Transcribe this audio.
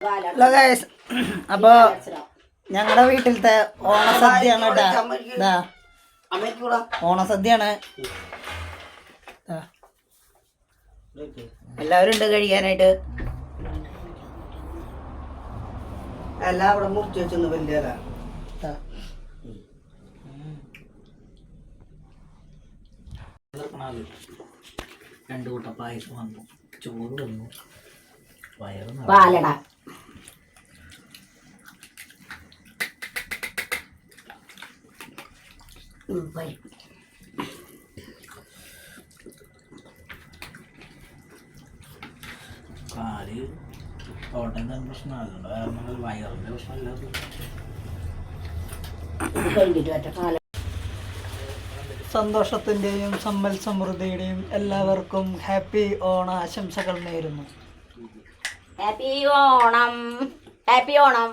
Hello guys, അപ്പൊ ഞങ്ങളുടെ വീട്ടിലത്തെ ഓണസദ്യയാണ് കേട്ടാ. ഓണസദ്യയാണ്. എല്ലാവരും ഉണ്ട് കഴിക്കാനായിട്ട്. എല്ലാം അവിടെ മുറിച്ച് വെച്ചൊന്ന് വലിയ രണ്ടു കൂട്ടം പായസം വന്നു, ചോറ് വന്നു, വയറ് പാലട കാല് തോട്ടം പ്രശ്നമല്ല, കാരണം വയറിന്റെ പ്രശ്നമില്ലാത്ത സന്തോഷത്തിന്റെയും സമ്പൽ സമൃദ്ധിയുടെയും എല്ലാവർക്കും ഹാപ്പി ഓണ ആശംസകൾ നേരുന്നു. Happy Onam, happy Onam.